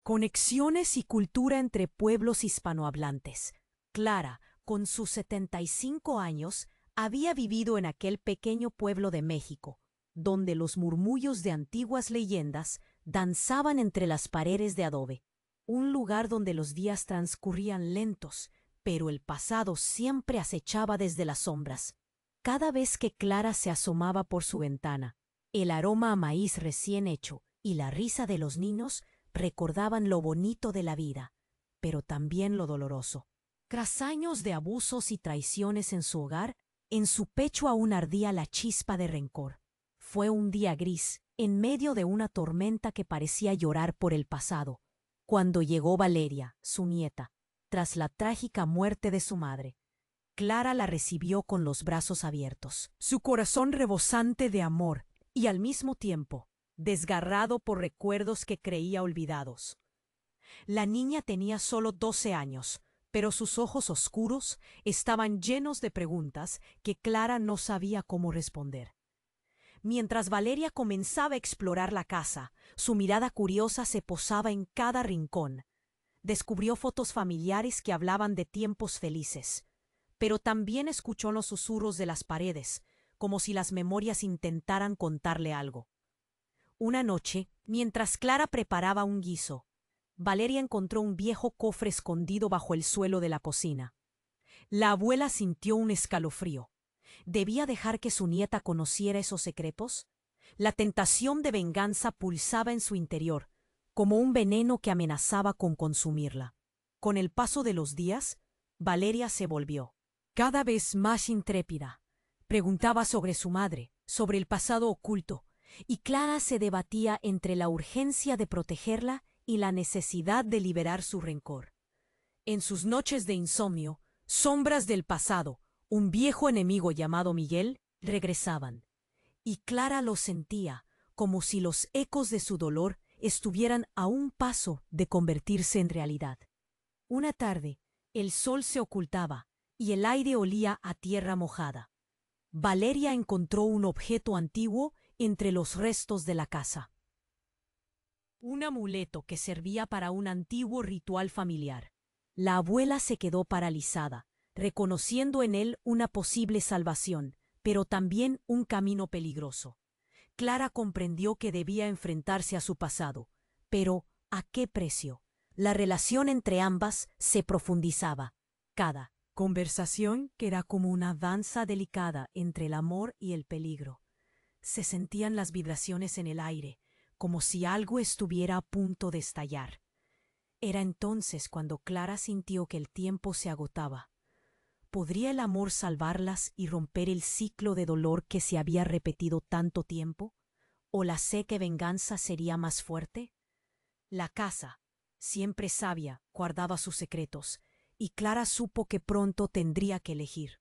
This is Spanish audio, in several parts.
Conexiones y cultura entre pueblos hispanohablantes. Clara, con sus 75 años, había vivido en aquel pequeño pueblo de México, donde los murmullos de antiguas leyendas danzaban entre las paredes de adobe. Un lugar donde los días transcurrían lentos, pero el pasado siempre acechaba desde las sombras. Cada vez que Clara se asomaba por su ventana, el aroma a maíz recién hecho y la risa de los niños recordaban lo bonito de la vida, pero también lo doloroso. Tras años de abusos y traiciones en su hogar, en su pecho aún ardía la chispa de rencor. Fue un día gris, en medio de una tormenta que parecía llorar por el pasado, cuando llegó Valeria, su nieta, tras la trágica muerte de su madre. Clara la recibió con los brazos abiertos, su corazón rebosante de amor y al mismo tiempo desgarrado por recuerdos que creía olvidados. La niña tenía solo 12 años, pero sus ojos oscuros estaban llenos de preguntas que Clara no sabía cómo responder. Mientras Valeria comenzaba a explorar la casa, su mirada curiosa se posaba en cada rincón. Descubrió fotos familiares que hablaban de tiempos felices, pero también escuchó los susurros de las paredes, como si las memorias intentaran contarle algo. Una noche, mientras Clara preparaba un guiso, Valeria encontró un viejo cofre escondido bajo el suelo de la cocina. La abuela sintió un escalofrío. ¿Debía dejar que su nieta conociera esos secretos? La tentación de venganza pulsaba en su interior, como un veneno que amenazaba con consumirla. Con el paso de los días, Valeria se volvió cada vez más intrépida. Preguntaba sobre su madre, sobre el pasado oculto, y Clara se debatía entre la urgencia de protegerla y la necesidad de liberar su rencor. En sus noches de insomnio, sombras del pasado, un viejo enemigo llamado Miguel, regresaban, y Clara lo sentía como si los ecos de su dolor estuvieran a un paso de convertirse en realidad. Una tarde, el sol se ocultaba y el aire olía a tierra mojada. Valeria encontró un objeto antiguo entre los restos de la casa. Un amuleto que servía para un antiguo ritual familiar. La abuela se quedó paralizada, reconociendo en él una posible salvación, pero también un camino peligroso. Clara comprendió que debía enfrentarse a su pasado, pero ¿a qué precio? La relación entre ambas se profundizaba. Cada conversación, que era como una danza delicada entre el amor y el peligro. Se sentían las vibraciones en el aire, como si algo estuviera a punto de estallar. Era entonces cuando Clara sintió que el tiempo se agotaba. ¿Podría el amor salvarlas y romper el ciclo de dolor que se había repetido tanto tiempo? ¿O la seca venganza sería más fuerte? La casa, siempre sabia, guardaba sus secretos, y Clara supo que pronto tendría que elegir.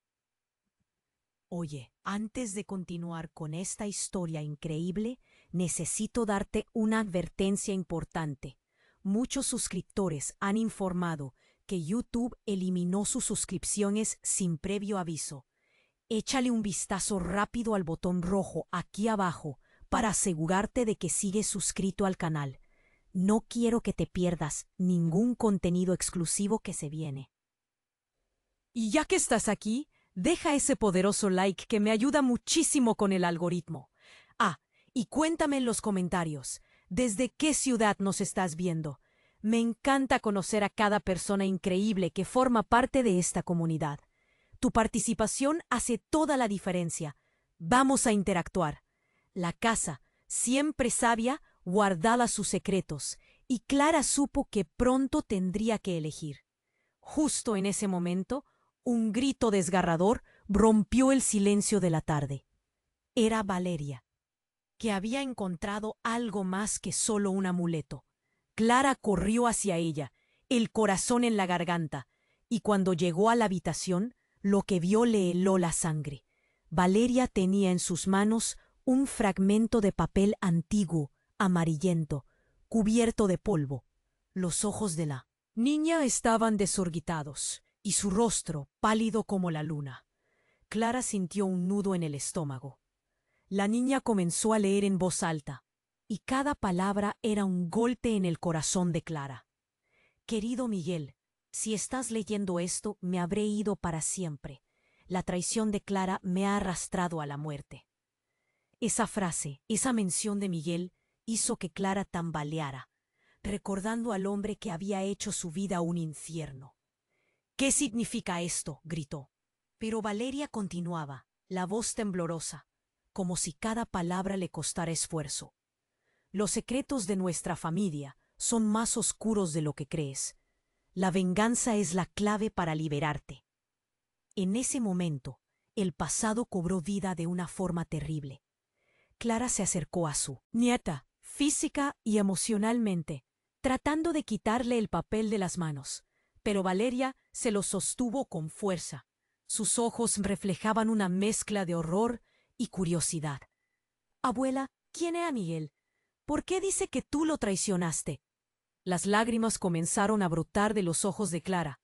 Oye, antes de continuar con esta historia increíble, necesito darte una advertencia importante. Muchos suscriptores han informado que YouTube eliminó sus suscripciones sin previo aviso. Échale un vistazo rápido al botón rojo aquí abajo para asegurarte de que sigues suscrito al canal. No quiero que te pierdas ningún contenido exclusivo que se viene. Y ya que estás aquí, deja ese poderoso like que me ayuda muchísimo con el algoritmo. Ah, y cuéntame en los comentarios, ¿desde qué ciudad nos estás viendo? Me encanta conocer a cada persona increíble que forma parte de esta comunidad. Tu participación hace toda la diferencia. Vamos a interactuar. La casa, siempre sabia, guardaba sus secretos, y Clara supo que pronto tendría que elegir. Justo en ese momento, un grito desgarrador rompió el silencio de la tarde. Era Valeria, que había encontrado algo más que solo un amuleto. Clara corrió hacia ella, el corazón en la garganta, y cuando llegó a la habitación, lo que vio le heló la sangre. Valeria tenía en sus manos un fragmento de papel antiguo, amarillento, cubierto de polvo. Los ojos de la niña estaban desorbitados y su rostro pálido como la luna. Clara sintió un nudo en el estómago. La niña comenzó a leer en voz alta. y cada palabra era un golpe en el corazón de Clara. Querido Miguel, si estás leyendo esto, me habré ido para siempre. La traición de Clara me ha arrastrado a la muerte. Esa frase, esa mención de Miguel, hizo que Clara tambaleara, recordando al hombre que había hecho su vida un infierno. ¿Qué significa esto?, gritó. Pero Valeria continuaba, la voz temblorosa, como si cada palabra le costara esfuerzo. Los secretos de nuestra familia son más oscuros de lo que crees. La venganza es la clave para liberarte. En ese momento, el pasado cobró vida de una forma terrible. Clara se acercó a su nieta, física y emocionalmente, tratando de quitarle el papel de las manos, pero Valeria se lo sostuvo con fuerza. Sus ojos reflejaban una mezcla de horror y curiosidad. Abuela, ¿quién era Miguel? ¿Por qué dice que tú lo traicionaste? Las lágrimas comenzaron a brotar de los ojos de Clara.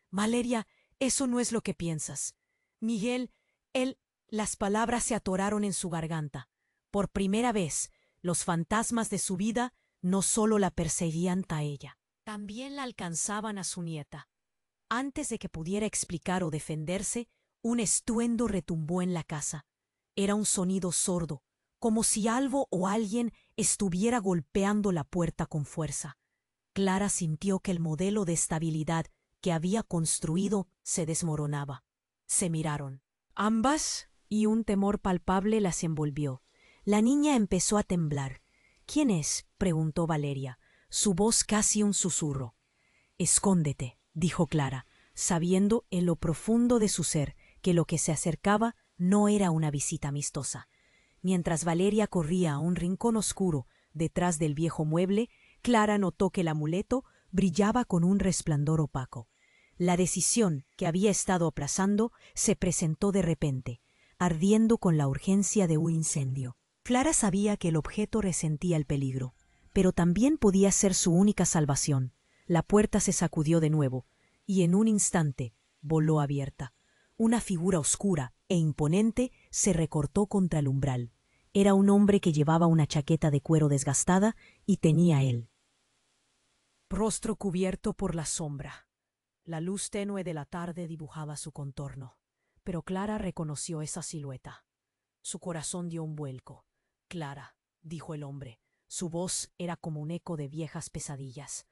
Valeria, eso no es lo que piensas. Miguel, él... Las palabras se atoraron en su garganta. Por primera vez, los fantasmas de su vida no solo la perseguían a ella, también la alcanzaban a su nieta. Antes de que pudiera explicar o defenderse, un estruendo retumbó en la casa. Era un sonido sordo, como si algo o alguien estuviera golpeando la puerta con fuerza. Clara sintió que el modelo de estabilidad que había construido se desmoronaba. Se miraron, ambas, y un temor palpable las envolvió. La niña empezó a temblar. ¿Quién es?, preguntó Valeria, su voz casi un susurro. Escóndete, dijo Clara, sabiendo en lo profundo de su ser que lo que se acercaba no era una visita amistosa. Mientras Valeria corría a un rincón oscuro detrás del viejo mueble, Clara notó que el amuleto brillaba con un resplandor opaco. La decisión que había estado aplazando se presentó de repente, ardiendo con la urgencia de un incendio. Clara sabía que el objeto resentía el peligro, pero también podía ser su única salvación. La puerta se sacudió de nuevo, y en un instante voló abierta. Una figura oscura e imponente se recortó contra el umbral. Era un hombre que llevaba una chaqueta de cuero desgastada y tenía él. Rostro cubierto por la sombra. La luz tenue de la tarde dibujaba su contorno, pero Clara reconoció esa silueta. Su corazón dio un vuelco. Clara, dijo el hombre, su voz era como un eco de viejas pesadillas.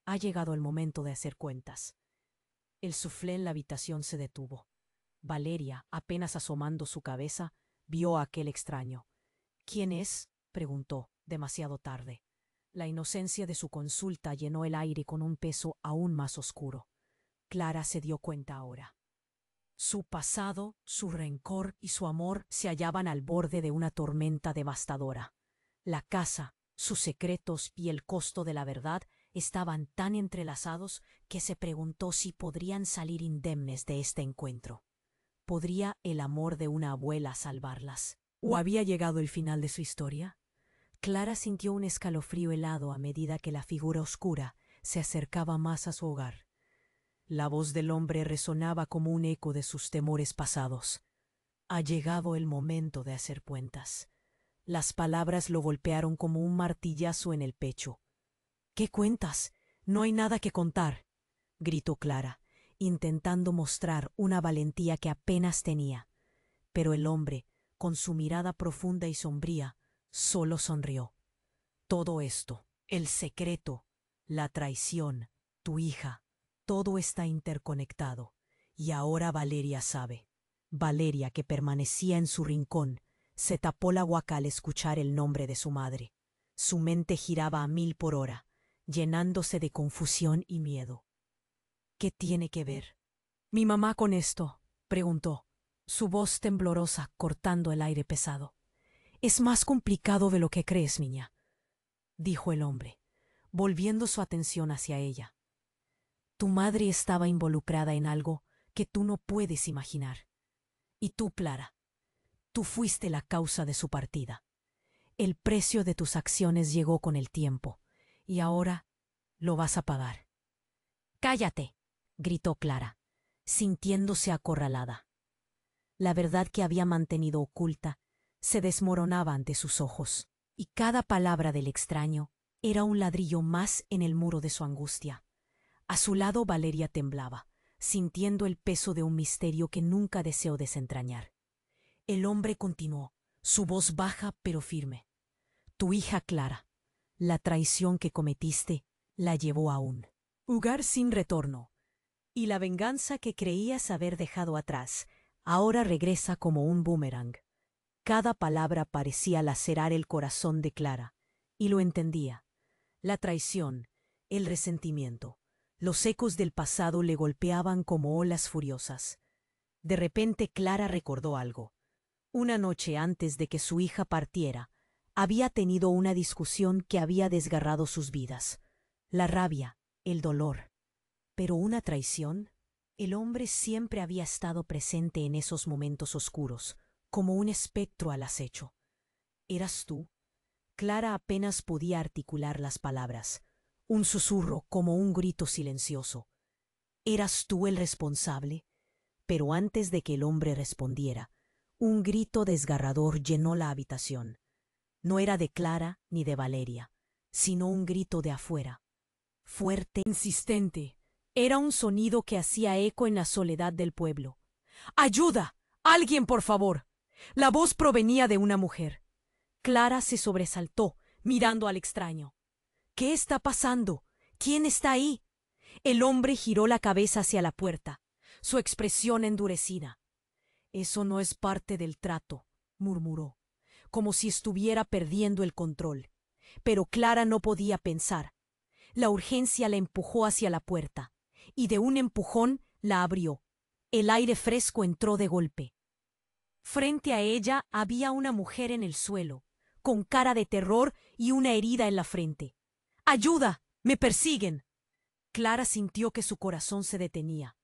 Ha llegado el momento de hacer cuentas. El suflé en la habitación se detuvo. Valeria, apenas asomando su cabeza, vio a aquel extraño. ¿Quién es?, preguntó, demasiado tarde. La inocencia de su consulta llenó el aire con un peso aún más oscuro. Clara se dio cuenta ahora. Su pasado, su rencor y su amor se hallaban al borde de una tormenta devastadora. La casa, sus secretos y el costo de la verdad estaban tan entrelazados que se preguntó si podrían salir indemnes de este encuentro. ¿Podría el amor de una abuela salvarlas? ¿O había llegado el final de su historia? Clara sintió un escalofrío helado a medida que la figura oscura se acercaba más a su hogar. La voz del hombre resonaba como un eco de sus temores pasados. Ha llegado el momento de hacer cuentas. Las palabras lo golpearon como un martillazo en el pecho. ¿Qué cuentas? No hay nada que contar, gritó Clara, intentando mostrar una valentía que apenas tenía. Pero el hombre, con su mirada profunda y sombría, solo sonrió. Todo esto, el secreto, la traición, tu hija, todo está interconectado. Y ahora Valeria sabe. Valeria, que permanecía en su rincón, se tapó la boca al escuchar el nombre de su madre. Su mente giraba a 1000 por hora, llenándose de confusión y miedo. ¿Qué tiene que ver mi mamá con esto?, preguntó, su voz temblorosa cortando el aire pesado. Es más complicado de lo que crees, niña, dijo el hombre, volviendo su atención hacia ella. Tu madre estaba involucrada en algo que tú no puedes imaginar. Y tú, Clara, tú fuiste la causa de su partida. El precio de tus acciones llegó con el tiempo, y ahora lo vas a pagar. ¡Cállate!, gritó Clara, sintiéndose acorralada. La verdad que había mantenido oculta se desmoronaba ante sus ojos. y cada palabra del extraño era un ladrillo más en el muro de su angustia. A su lado Valeria temblaba, sintiendo el peso de un misterio que nunca deseó desentrañar. El hombre continuó, su voz baja pero firme. Tu hija Clara, la traición que cometiste, la llevó a un lugar sin retorno, y la venganza que creías haber dejado atrás, ahora regresa como un boomerang. Cada palabra parecía lacerar el corazón de Clara, y lo entendía. La traición, el resentimiento, los ecos del pasado le golpeaban como olas furiosas. De repente Clara recordó algo. Una noche antes de que su hija partiera, había tenido una discusión que había desgarrado sus vidas. La rabia, el dolor. Pero una traición. El hombre siempre había estado presente en esos momentos oscuros, como un espectro al acecho. ¿Eras tú? Clara apenas podía articular las palabras. Un susurro como un grito silencioso. ¿Eras tú el responsable? Pero antes de que el hombre respondiera, un grito desgarrador llenó la habitación. No era de Clara ni de Valeria, sino un grito de afuera. Fuerte, insistente. Era un sonido que hacía eco en la soledad del pueblo. ¡Ayuda! ¡Alguien, por favor! La voz provenía de una mujer. Clara se sobresaltó, mirando al extraño. ¿Qué está pasando? ¿Quién está ahí? El hombre giró la cabeza hacia la puerta, su expresión endurecida. Eso no es parte del trato, murmuró, como si estuviera perdiendo el control. Pero Clara no podía pensar. La urgencia la empujó hacia la puerta, y de un empujón la abrió. El aire fresco entró de golpe. Frente a ella había una mujer en el suelo, con cara de terror y una herida en la frente. ¡Ayuda! ¡Me persiguen! Clara sintió que su corazón se detenía.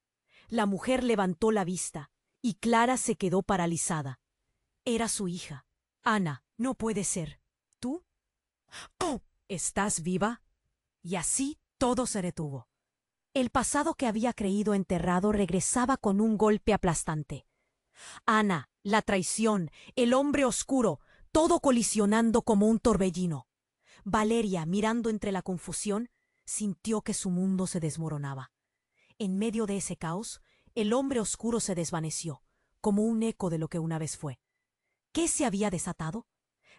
La mujer levantó la vista, y Clara se quedó paralizada. Era su hija. Ana, no puede ser. ¿Tú? ¡Oh! ¿Estás viva? Y así todo se detuvo. El pasado que había creído enterrado regresaba con un golpe aplastante. Ana, la traición, el hombre oscuro, todo colisionando como un torbellino. Valeria, mirando entre la confusión, sintió que su mundo se desmoronaba. En medio de ese caos, el hombre oscuro se desvaneció, como un eco de lo que una vez fue. ¿Qué se había desatado?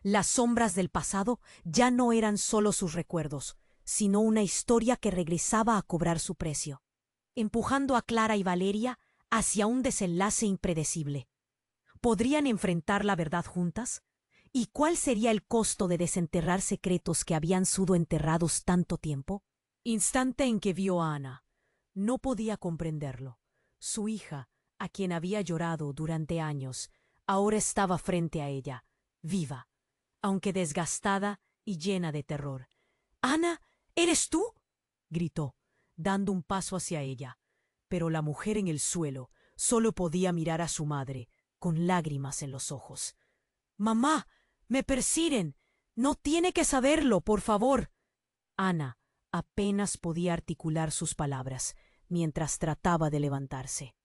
Las sombras del pasado ya no eran solo sus recuerdos, sino una historia que regresaba a cobrar su precio, empujando a Clara y Valeria hacia un desenlace impredecible. ¿Podrían enfrentar la verdad juntas? ¿Y cuál sería el costo de desenterrar secretos que habían sido enterrados tanto tiempo? Instante en que vio a Ana. No podía comprenderlo. Su hija, a quien había llorado durante años, ahora estaba frente a ella, viva, aunque desgastada y llena de terror. —¡Ana! ¿Eres tú? —gritó, dando un paso hacia ella. Pero la mujer en el suelo solo podía mirar a su madre, con lágrimas en los ojos. —¡Mamá! ¡Me persiguen! No tiene que saberlo, por favor. Ana apenas podía articular sus palabras mientras trataba de levantarse.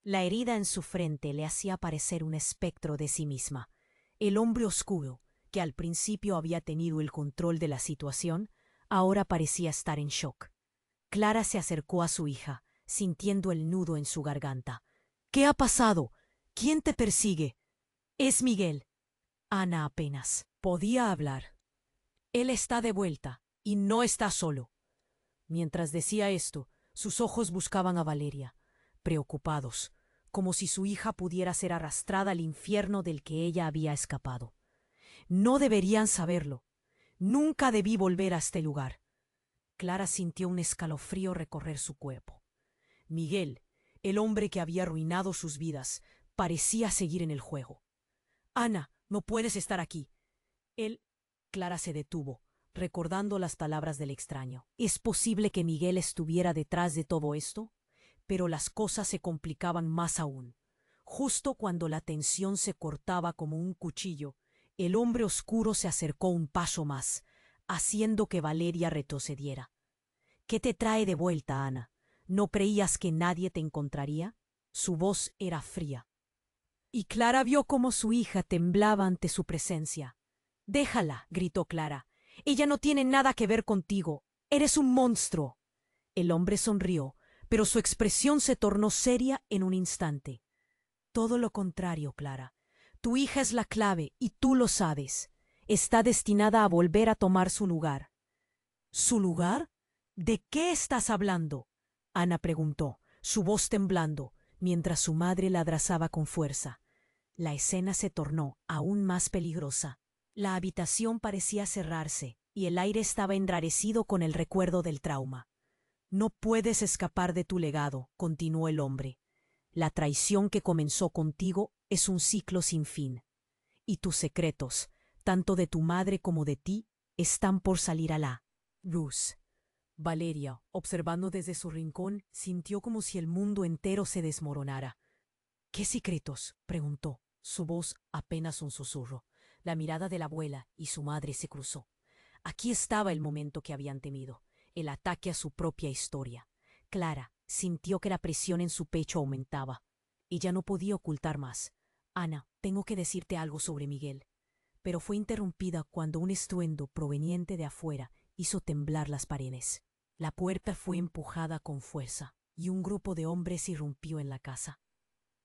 La herida en su frente le hacía parecer un espectro de sí misma. El hombre oscuro, que al principio había tenido el control de la situación, ahora parecía estar en shock. Clara se acercó a su hija, sintiendo el nudo en su garganta. —¿Qué ha pasado? ¿Quién te persigue? —Es Miguel. Ana apenas podía hablar. Él está de vuelta y no está solo. Mientras decía esto, sus ojos buscaban a Valeria, preocupados, como si su hija pudiera ser arrastrada al infierno del que ella había escapado. No deberían saberlo. Nunca debí volver a este lugar. Clara sintió un escalofrío recorrer su cuerpo. Miguel, el hombre que había arruinado sus vidas, parecía seguir en el juego. —Ana, no puedes estar aquí. Él... Clara se detuvo, recordando las palabras del extraño. ¿Es posible que Miguel estuviera detrás de todo esto? Pero las cosas se complicaban más aún. Justo cuando la tensión se cortaba como un cuchillo, el hombre oscuro se acercó un paso más, haciendo que Valeria retrocediera. —¿Qué te trae de vuelta, Ana? ¿No creías que nadie te encontraría? Su voz era fría. Y Clara vio cómo su hija temblaba ante su presencia. Déjala, gritó Clara. Ella no tiene nada que ver contigo. Eres un monstruo. El hombre sonrió, pero su expresión se tornó seria en un instante. Todo lo contrario, Clara. Tu hija es la clave y tú lo sabes. Está destinada a volver a tomar su lugar. ¿Su lugar? ¿De qué estás hablando? Ana preguntó, su voz temblando, mientras su madre la abrazaba con fuerza. La escena se tornó aún más peligrosa. La habitación parecía cerrarse y el aire estaba enrarecido con el recuerdo del trauma. No puedes escapar de tu legado, continuó el hombre. La traición que comenzó contigo es un ciclo sin fin. Y tus secretos, tanto de tu madre como de ti, están por salir a la luz. Valeria, observando desde su rincón, sintió como si el mundo entero se desmoronara. ¿Qué secretos? Preguntó, su voz apenas un susurro. La mirada de la abuela y su madre se cruzó. Aquí estaba el momento que habían temido, el ataque a su propia historia. Clara sintió que la presión en su pecho aumentaba. Ella no podía ocultar más. Ana, tengo que decirte algo sobre Miguel. Pero fue interrumpida cuando un estruendo proveniente de afuera hizo temblar las paredes. La puerta fue empujada con fuerza y un grupo de hombres irrumpió en la casa.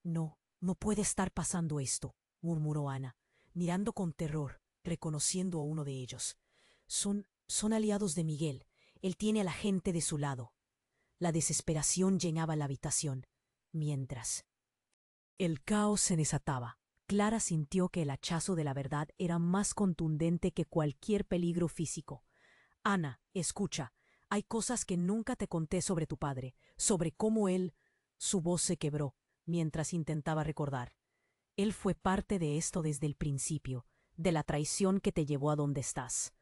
No, no puede estar pasando esto, murmuró Ana, mirando con terror, reconociendo a uno de ellos. Son aliados de Miguel. Él tiene a la gente de su lado. La desesperación llenaba la habitación, mientras el caos se desataba. Clara sintió que el hachazo de la verdad era más contundente que cualquier peligro físico. Ana, escucha, hay cosas que nunca te conté sobre tu padre, sobre cómo él... Su voz se quebró mientras intentaba recordar. Él fue parte de esto desde el principio, de la traición que te llevó a donde estás.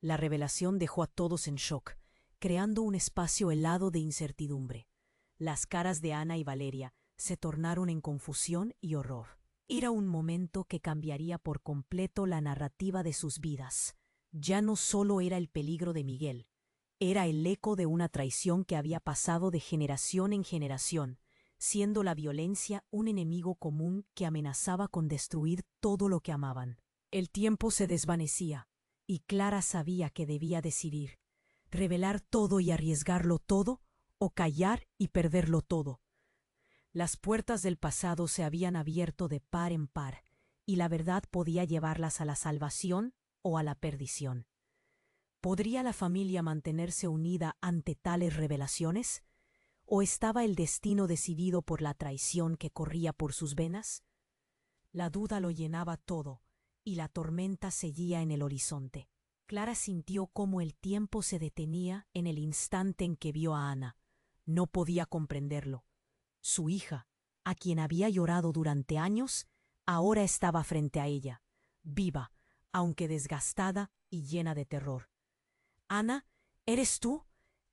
La revelación dejó a todos en shock, creando un espacio helado de incertidumbre. Las caras de Ana y Valeria se tornaron en confusión y horror. Era un momento que cambiaría por completo la narrativa de sus vidas. Ya no solo era el peligro de Miguel, era el eco de una traición que había pasado de generación en generación, siendo la violencia un enemigo común que amenazaba con destruir todo lo que amaban. El tiempo se desvanecía, y Clara sabía que debía decidir, revelar todo y arriesgarlo todo, o callar y perderlo todo. Las puertas del pasado se habían abierto de par en par, y la verdad podía llevarlas a la salvación o a la perdición. ¿Podría la familia mantenerse unida ante tales revelaciones? ¿O estaba el destino decidido por la traición que corría por sus venas? La duda lo llenaba todo, y la tormenta seguía en el horizonte. Clara sintió cómo el tiempo se detenía en el instante en que vio a Ana. No podía comprenderlo. Su hija, a quien había llorado durante años, ahora estaba frente a ella, viva, aunque desgastada y llena de terror. «Ana, ¿eres tú?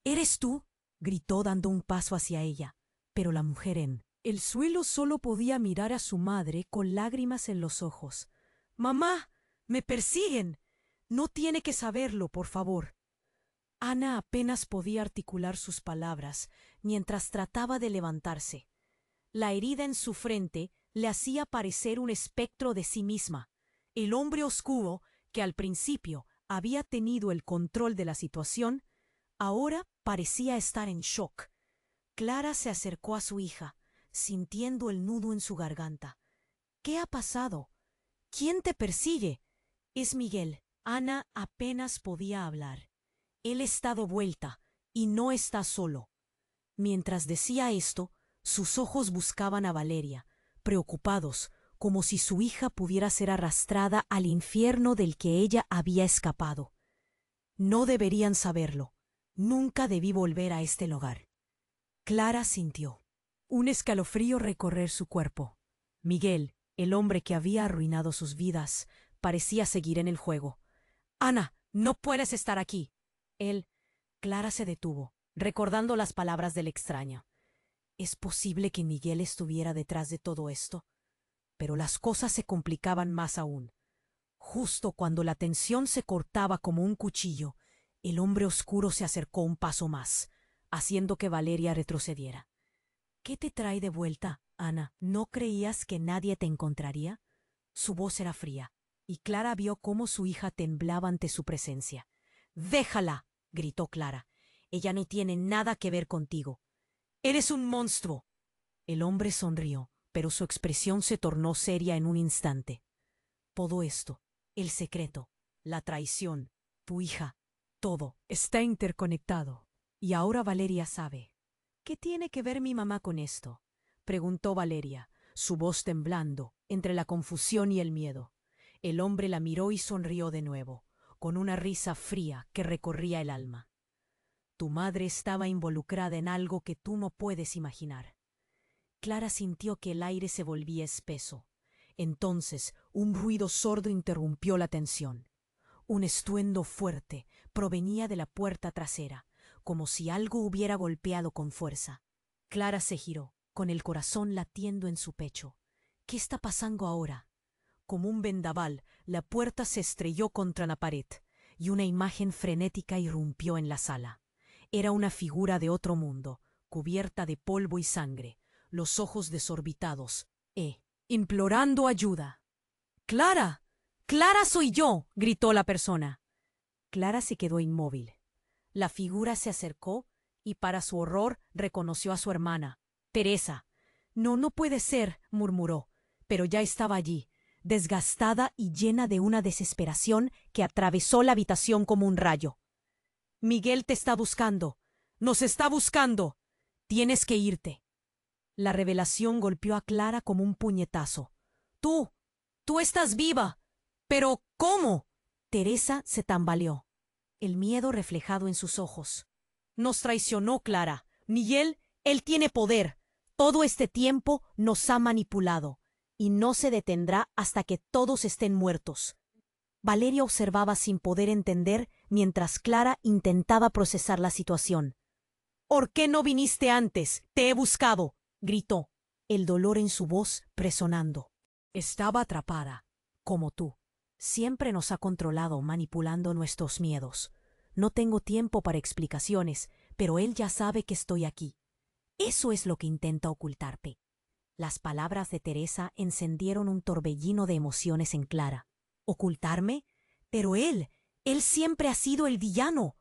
¿Eres tú?», gritó dando un paso hacia ella, pero la mujer en el suelo solo podía mirar a su madre con lágrimas en los ojos. «¡Mamá! ¡Me persiguen! No tiene que saberlo, por favor». Ana apenas podía articular sus palabras mientras trataba de levantarse. La herida en su frente le hacía parecer un espectro de sí misma. El hombre oscuro, que al principio había tenido el control de la situación, ahora parecía estar en shock. Clara se acercó a su hija, sintiendo el nudo en su garganta. «¿Qué ha pasado? ¿Quién te persigue?» «Es Miguel». Ana apenas podía hablar. «Él está de vuelta y no está solo». Mientras decía esto, sus ojos buscaban a Valeria, preocupados, como si su hija pudiera ser arrastrada al infierno del que ella había escapado. No deberían saberlo. Nunca debí volver a este lugar. Clara sintió un escalofrío recorrer su cuerpo. Miguel, el hombre que había arruinado sus vidas, parecía seguir en el juego. «Ana, no puedes estar aquí». Clara se detuvo, recordando las palabras del extraño. ¿Es posible que Miguel estuviera detrás de todo esto? Pero las cosas se complicaban más aún. Justo cuando la tensión se cortaba como un cuchillo, el hombre oscuro se acercó un paso más, haciendo que Valeria retrocediera. «¿Qué te trae de vuelta, Ana? ¿No creías que nadie te encontraría?» Su voz era fría. y Clara vio cómo su hija temblaba ante su presencia. «¡Déjala!», gritó Clara. «Ella no tiene nada que ver contigo. ¡Eres un monstruo!». El hombre sonrió, pero su expresión se tornó seria en un instante. «Todo esto, el secreto, la traición, tu hija, todo está interconectado. Y ahora Valeria sabe». «¿Qué tiene que ver mi mamá con esto?», preguntó Valeria, su voz temblando entre la confusión y el miedo. El hombre la miró y sonrió de nuevo, con una risa fría que recorría el alma. «Tu madre estaba involucrada en algo que tú no puedes imaginar». Clara sintió que el aire se volvía espeso. Entonces un ruido sordo interrumpió la tensión. Un estruendo fuerte provenía de la puerta trasera, como si algo hubiera golpeado con fuerza. Clara se giró, con el corazón latiendo en su pecho. ¿Qué está pasando ahora? Como un vendaval, la puerta se estrelló contra la pared, y una imagen frenética irrumpió en la sala. Era una figura de otro mundo, cubierta de polvo y sangre, los ojos desorbitados, implorando ayuda. «¡Clara! ¡Clara, soy yo!», gritó la persona. Clara se quedó inmóvil. La figura se acercó y, para su horror, reconoció a su hermana, Teresa. «No, no puede ser», murmuró, pero ya estaba allí, desgastada y llena de una desesperación que atravesó la habitación como un rayo. «Miguel te está buscando. Nos está buscando. Tienes que irte». La revelación golpeó a Clara como un puñetazo. Tú estás viva. ¿Pero cómo?». Teresa se tambaleó, el miedo reflejado en sus ojos. «Nos traicionó, Clara. Miguel, él tiene poder. Todo este tiempo nos ha manipulado, y no se detendrá hasta que todos estén muertos». Valeria observaba sin poder entender mientras Clara intentaba procesar la situación. «¿Por qué no viniste antes? Te he buscado», gritó, el dolor en su voz resonando. «Estaba atrapada, como tú. Siempre nos ha controlado manipulando nuestros miedos. No tengo tiempo para explicaciones, pero él ya sabe que estoy aquí. Eso es lo que intenta ocultarte». Las palabras de Teresa encendieron un torbellino de emociones en Clara. «¿Ocultarme? Pero él siempre ha sido el villano.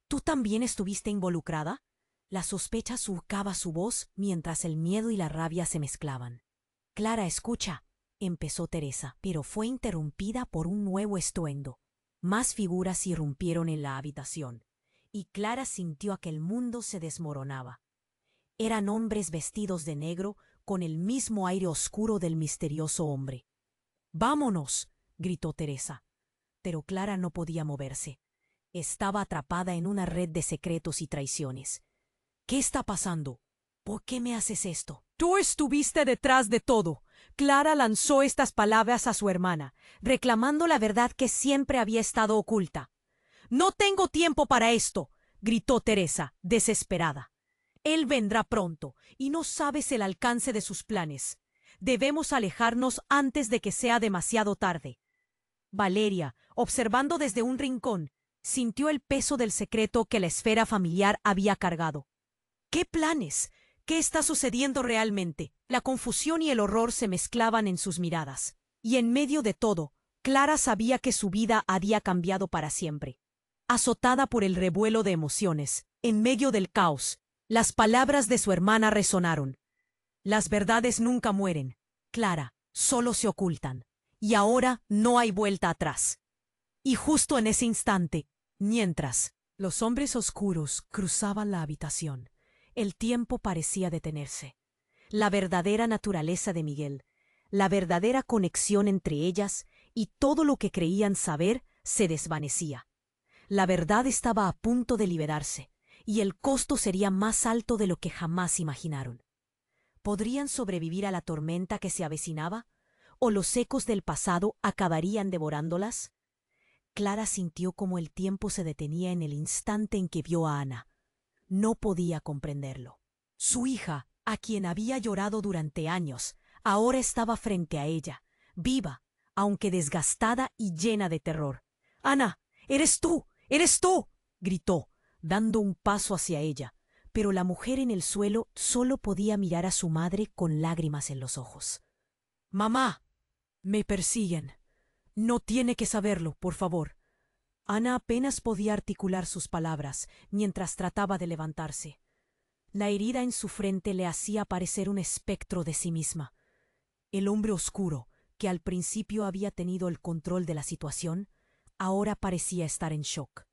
¿Tú también estuviste involucrada?». La sospecha surcaba su voz mientras el miedo y la rabia se mezclaban. «Clara, escucha», empezó Teresa, pero fue interrumpida por un nuevo estruendo. Más figuras irrumpieron en la habitación, y Clara sintió que el mundo se desmoronaba. Eran hombres vestidos de negro con el mismo aire oscuro del misterioso hombre. «¡Vámonos!», gritó Teresa. Pero Clara no podía moverse. Estaba atrapada en una red de secretos y traiciones. «¿Qué está pasando? ¿Por qué me haces esto?». «Tú estuviste detrás de todo». Clara lanzó estas palabras a su hermana, reclamando la verdad que siempre había estado oculta. «No tengo tiempo para esto», gritó Teresa, desesperada. «Él vendrá pronto, y no sabes el alcance de sus planes. Debemos alejarnos antes de que sea demasiado tarde». Valeria, observando desde un rincón, sintió el peso del secreto que la esfera familiar había cargado. «¿Qué planes? ¿Qué está sucediendo realmente?». La confusión y el horror se mezclaban en sus miradas. Y en medio de todo, Clara sabía que su vida había cambiado para siempre. Azotada por el revuelo de emociones, en medio del caos, las palabras de su hermana resonaron. «Las verdades nunca mueren, Clara, solo se ocultan. Y ahora no hay vuelta atrás». Y justo en ese instante, mientras los hombres oscuros cruzaban la habitación, el tiempo parecía detenerse. La verdadera naturaleza de Miguel, la verdadera conexión entre ellas y todo lo que creían saber se desvanecía. La verdad estaba a punto de liberarse, y el costo sería más alto de lo que jamás imaginaron. ¿Podrían sobrevivir a la tormenta que se avecinaba? ¿O los ecos del pasado acabarían devorándolas? Clara sintió como el tiempo se detenía en el instante en que vio a Ana. No podía comprenderlo. Su hija, a quien había llorado durante años, ahora estaba frente a ella, viva, aunque desgastada y llena de terror. «Ana, eres tú, gritó, dando un paso hacia ella, pero la mujer en el suelo solo podía mirar a su madre con lágrimas en los ojos. «Mamá, me persiguen. No tiene que saberlo, por favor. Ana apenas podía articular sus palabras mientras trataba de levantarse. La herida en su frente le hacía parecer un espectro de sí misma. El hombre oscuro, que al principio había tenido el control de la situación, ahora parecía estar en shock.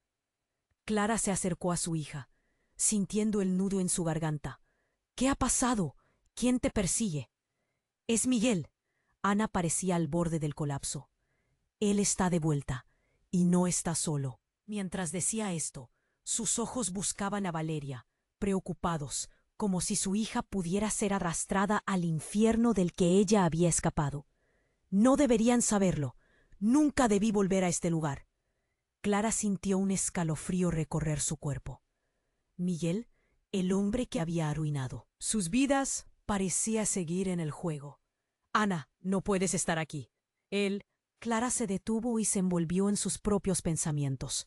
Clara se acercó a su hija, sintiendo el nudo en su garganta. ¿Qué ha pasado? ¿Quién te persigue? Es Miguel. Ana parecía al borde del colapso. Él está de vuelta, y no está solo. Mientras decía esto, sus ojos buscaban a Valeria, preocupados, como si su hija pudiera ser arrastrada al infierno del que ella había escapado. No deberían saberlo. Nunca debí volver a este lugar. Clara sintió un escalofrío recorrer su cuerpo. Miguel, el hombre que había arruinado sus vidas, parecía seguir en el juego. Ana, no puedes estar aquí. Él... Clara se detuvo y se envolvió en sus propios pensamientos.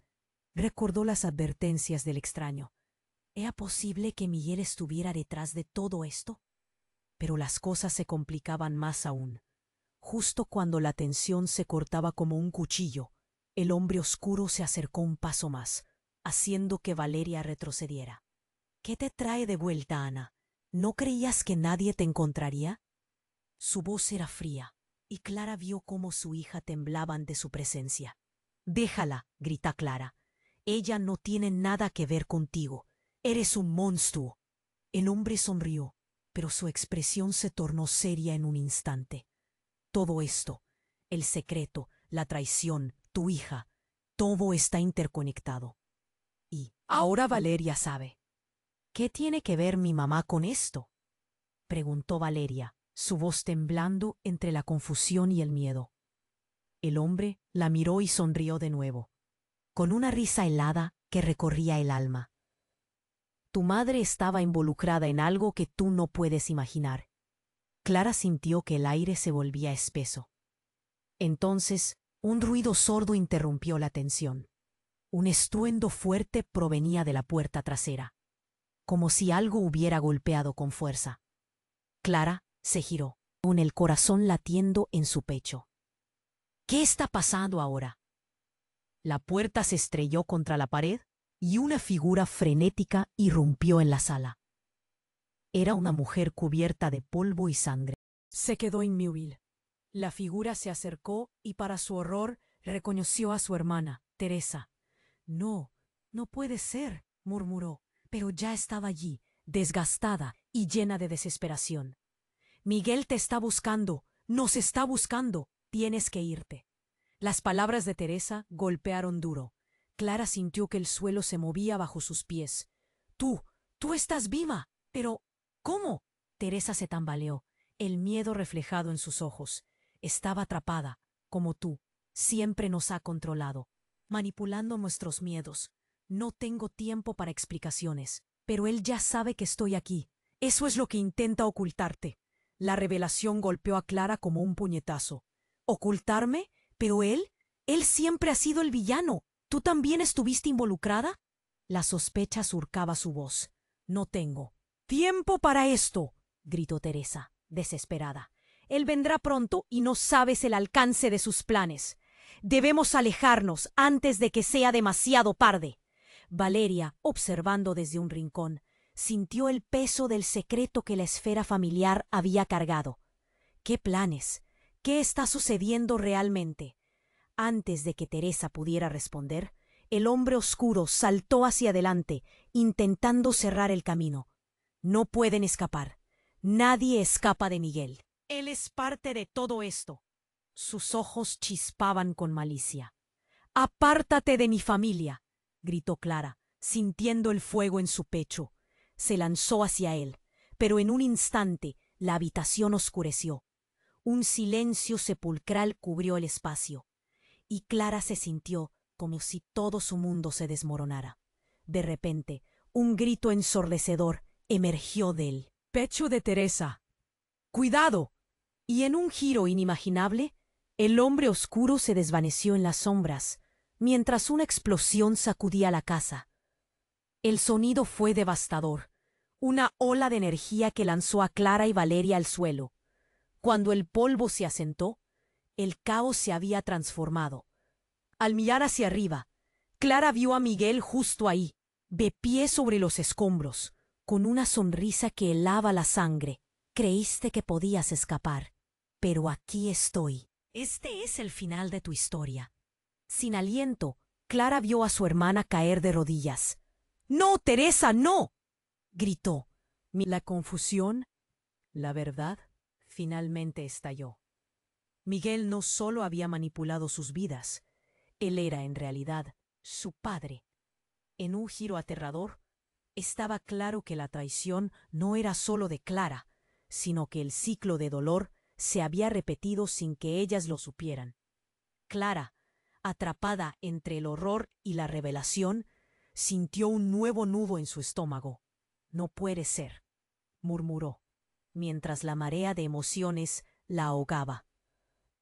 Recordó las advertencias del extraño. ¿Era posible que Miguel estuviera detrás de todo esto? Pero las cosas se complicaban más aún. Justo cuando la tensión se cortaba como un cuchillo, el hombre oscuro se acercó un paso más, haciendo que Valeria retrocediera. ¿Qué te trae de vuelta, Ana? ¿No creías que nadie te encontraría? Su voz era fría, y Clara vio cómo su hija temblaba ante su presencia. «Déjala», grita Clara. «Ella no tiene nada que ver contigo. Eres un monstruo». El hombre sonrió, pero su expresión se tornó seria en un instante. Todo esto, el secreto, la traición, tu hija, todo está interconectado. Y ahora Valeria sabe. «¿Qué tiene que ver mi mamá con esto?», preguntó Valeria, su voz temblando entre la confusión y el miedo. El hombre la miró y sonrió de nuevo, con una risa helada que recorría el alma. «Tu madre estaba involucrada en algo que tú no puedes imaginar». Clara sintió que el aire se volvía espeso. Entonces, un ruido sordo interrumpió la tensión. Un estruendo fuerte provenía de la puerta trasera, como si algo hubiera golpeado con fuerza. Clara se giró, con el corazón latiendo en su pecho. ¿Qué está pasando ahora? La puerta se estrelló contra la pared y una figura frenética irrumpió en la sala. Era una mujer cubierta de polvo y sangre. Se quedó inmóvil. La figura se acercó y, para su horror, reconoció a su hermana, Teresa. «No, no puede ser», murmuró, pero ya estaba allí, desgastada y llena de desesperación. «Miguel te está buscando, nos está buscando, tienes que irte». Las palabras de Teresa golpearon duro. Clara sintió que el suelo se movía bajo sus pies. Tú estás viva. Pero, ¿cómo? Teresa se tambaleó, el miedo reflejado en sus ojos. Estaba atrapada, como tú. Siempre nos ha controlado, manipulando nuestros miedos. No tengo tiempo para explicaciones, pero él ya sabe que estoy aquí. Eso es lo que intenta ocultarte. La revelación golpeó a Clara como un puñetazo. ¿Ocultarme? ¿Pero él? Él siempre ha sido el villano. ¿Tú también estuviste involucrada? La sospecha surcaba su voz. «No tengo tiempo para esto», gritó Teresa, desesperada. «Él vendrá pronto y no sabes el alcance de sus planes. Debemos alejarnos antes de que sea demasiado tarde». Valeria, observando desde un rincón, sintió el peso del secreto que la esfera familiar había cargado. ¿Qué planes? ¿Qué está sucediendo realmente? Antes de que Teresa pudiera responder, el hombre oscuro saltó hacia adelante, intentando cerrar el camino. No pueden escapar. Nadie escapa de Miguel. Él es parte de todo esto. Sus ojos chispaban con malicia. «Apártate de mi familia», gritó Clara, sintiendo el fuego en su pecho. Se lanzó hacia él, pero en un instante la habitación oscureció. Un silencio sepulcral cubrió el espacio, y Clara se sintió como si todo su mundo se desmoronara. De repente, un grito ensordecedor emergió del pecho de Teresa. «¡Cuidado!». Y en un giro inimaginable, el hombre oscuro se desvaneció en las sombras, mientras una explosión sacudía la casa. El sonido fue devastador, una ola de energía que lanzó a Clara y Valeria al suelo. Cuando el polvo se asentó, El caos se había transformado. Al mirar hacia arriba, Clara vio a Miguel justo ahí, de pie sobre los escombros, con una sonrisa que helaba la sangre. Creíste que podías escapar, pero aquí estoy. Este es el final de tu historia. Sin aliento, Clara vio a su hermana caer de rodillas. ¡No, Teresa, no!, gritó. La confusión, la verdad, finalmente estalló. Miguel no solo había manipulado sus vidas, él era en realidad su padre. En un giro aterrador, estaba claro que la traición no era solo de Clara, sino que el ciclo de dolor se había repetido sin que ellas lo supieran. Clara, atrapada entre el horror y la revelación, sintió un nuevo nudo en su estómago. No puede ser, murmuró, mientras la marea de emociones la ahogaba.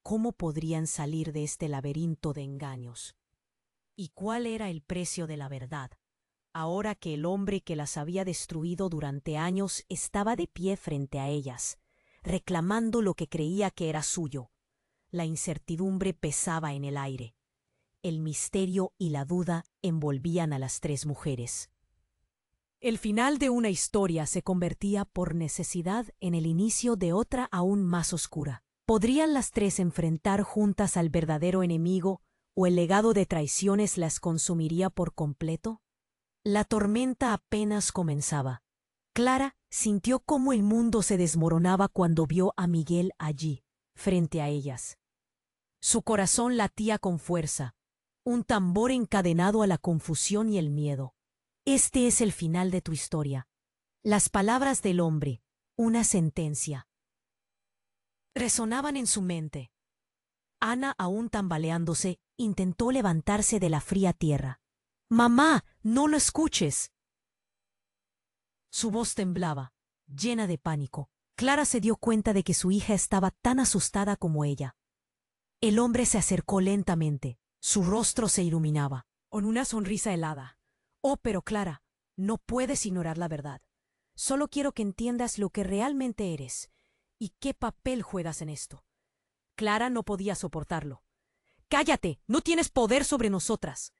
¿Cómo podrían salir de este laberinto de engaños? ¿Y cuál era el precio de la verdad, ahora que el hombre que las había destruido durante años estaba de pie frente a ellas, reclamando lo que creía que era suyo? La incertidumbre pesaba en el aire. El misterio y la duda envolvían a las tres mujeres. El final de una historia se convertía por necesidad en el inicio de otra aún más oscura. ¿Podrían las tres enfrentar juntas al verdadero enemigo o el legado de traiciones las consumiría por completo? La tormenta apenas comenzaba. Clara sintió cómo el mundo se desmoronaba cuando vio a Miguel allí, frente a ellas. Su corazón latía con fuerza, un tambor encadenado a la confusión y el miedo. Este es el final de tu historia. Las palabras del hombre, una sentencia, resonaban en su mente. Ana, aún tambaleándose, intentó levantarse de la fría tierra. «¡Mamá, no lo escuches!». Su voz temblaba, llena de pánico. Clara se dio cuenta de que su hija estaba tan asustada como ella. El hombre se acercó lentamente. Su rostro se iluminaba, con una sonrisa helada. «Oh, pero Clara, no puedes ignorar la verdad. Solo quiero que entiendas lo que realmente eres y qué papel juegas en esto». Clara no podía soportarlo. «¡Cállate! ¡No tienes poder sobre nosotras!».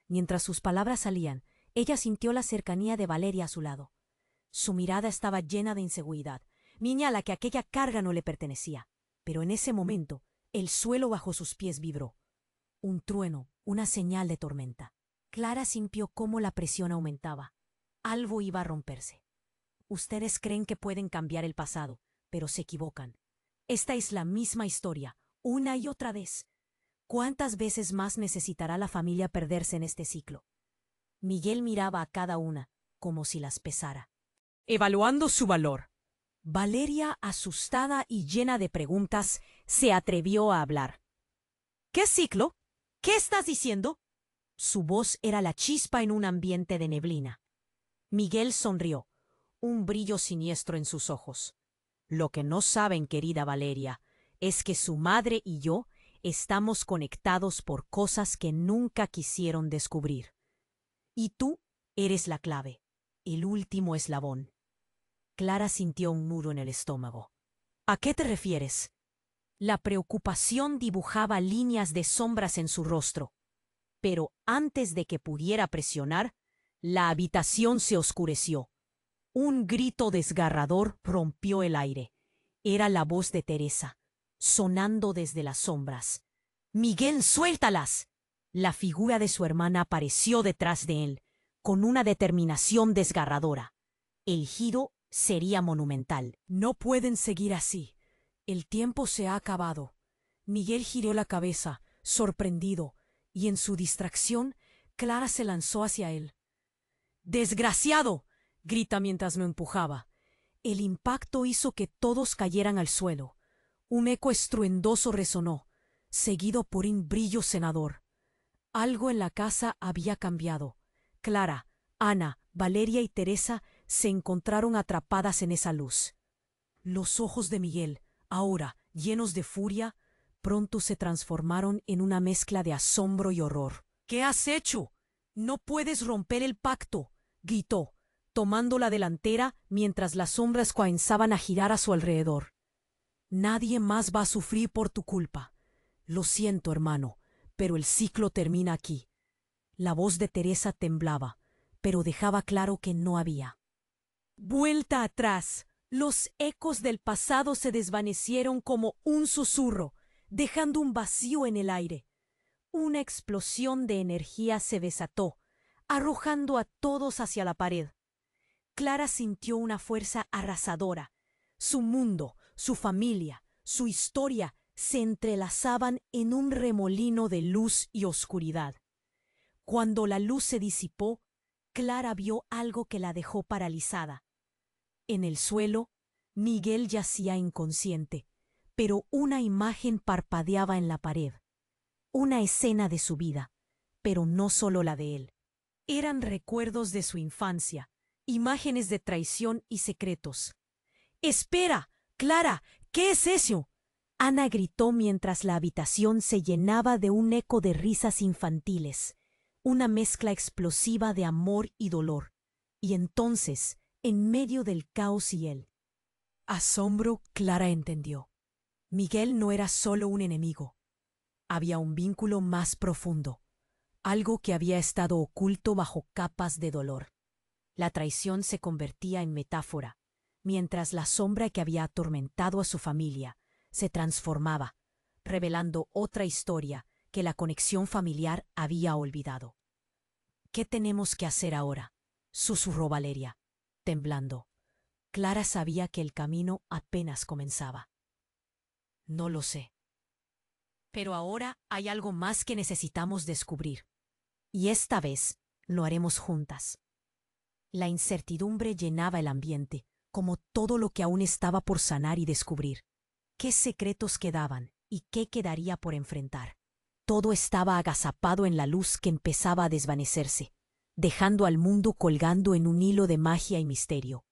Mientras sus palabras salían, ella sintió la cercanía de Valeria a su lado. Su mirada estaba llena de inseguridad, niña a la que aquella carga no le pertenecía. Pero en ese momento, el suelo bajo sus pies vibró. Un trueno, una señal de tormenta. Clara sintió cómo la presión aumentaba. Algo iba a romperse. Ustedes creen que pueden cambiar el pasado, pero se equivocan. Esta es la misma historia, una y otra vez. ¿Cuántas veces más necesitará la familia perderse en este ciclo? Miguel miraba a cada una, como si las pesara, evaluando su valor. Valeria, asustada y llena de preguntas, se atrevió a hablar. «¿Qué ciclo? ¿Qué estás diciendo?». Su voz era la chispa en un ambiente de neblina. Miguel sonrió, un brillo siniestro en sus ojos. «Lo que no saben, querida Valeria, es que su madre y yo estamos conectados por cosas que nunca quisieron descubrir. Y tú eres la clave, el último eslabón». Clara sintió un nudo en el estómago. «¿A qué te refieres?». La preocupación dibujaba líneas de sombras en su rostro. Pero antes de que pudiera presionar, la habitación se oscureció. Un grito desgarrador rompió el aire. Era la voz de Teresa, sonando desde las sombras. «¡Miguel, suéltalas!». La figura de su hermana apareció detrás de él, con una determinación desgarradora. El giro sería monumental. «No pueden seguir así. El tiempo se ha acabado». Miguel giró la cabeza, sorprendido, y en su distracción, Clara se lanzó hacia él. «¡Desgraciado!», grita mientras lo empujaba. El impacto hizo que todos cayeran al suelo. Un eco estruendoso resonó, seguido por un brillo cenador. Algo en la casa había cambiado. Clara, Ana, Valeria y Teresa se encontraron atrapadas en esa luz. Los ojos de Miguel, ahora llenos de furia, pronto se transformaron en una mezcla de asombro y horror. «¿Qué has hecho? No puedes romper el pacto», gritó, tomando la delantera mientras las sombras comenzaban a girar a su alrededor. «Nadie más va a sufrir por tu culpa. Lo siento, hermano, pero el ciclo termina aquí. La voz de Teresa temblaba, pero dejaba claro que no había vuelta atrás. Los ecos del pasado se desvanecieron como un susurro, dejando un vacío en el aire. Una explosión de energía se desató, arrojando a todos hacia la pared. Clara sintió una fuerza arrasadora. Su mundo, su familia, su historia se entrelazaban en un remolino de luz y oscuridad. Cuando la luz se disipó, Clara vio algo que la dejó paralizada. En el suelo, Miguel yacía inconsciente, pero una imagen parpadeaba en la pared. Una escena de su vida, pero no solo la de él. Eran recuerdos de su infancia, imágenes de traición y secretos. ¡Espera! ¡Clara! ¿Qué es eso? Ana gritó mientras la habitación se llenaba de un eco de risas infantiles, una mezcla explosiva de amor y dolor. Y entonces, en medio del caos y el asombro, Clara entendió. Miguel no era solo un enemigo. Había un vínculo más profundo, algo que había estado oculto bajo capas de dolor. La traición se convertía en metáfora, mientras la sombra que había atormentado a su familia se transformaba, revelando otra historia que la conexión familiar había olvidado. ¿Qué tenemos que hacer ahora?, susurró Valeria, temblando. Clara sabía que el camino apenas comenzaba. No lo sé. Pero ahora hay algo más que necesitamos descubrir. Y esta vez lo haremos juntas. La incertidumbre llenaba el ambiente, como todo lo que aún estaba por sanar y descubrir. ¿Qué secretos quedaban y qué quedaría por enfrentar? Todo estaba agazapado en la luz que empezaba a desvanecerse, dejando al mundo colgando en un hilo de magia y misterio.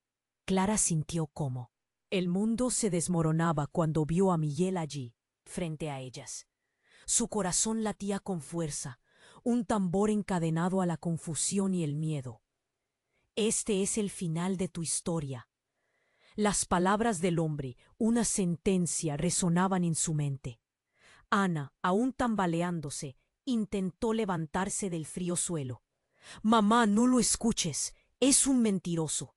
Clara sintió cómo el mundo se desmoronaba cuando vio a Miguel allí, frente a ellas. Su corazón latía con fuerza, un tambor encadenado a la confusión y el miedo. Este es el final de tu historia. Las palabras del hombre, una sentencia, resonaban en su mente. Ana, aún tambaleándose, intentó levantarse del frío suelo. «Mamá, no lo escuches, es un mentiroso».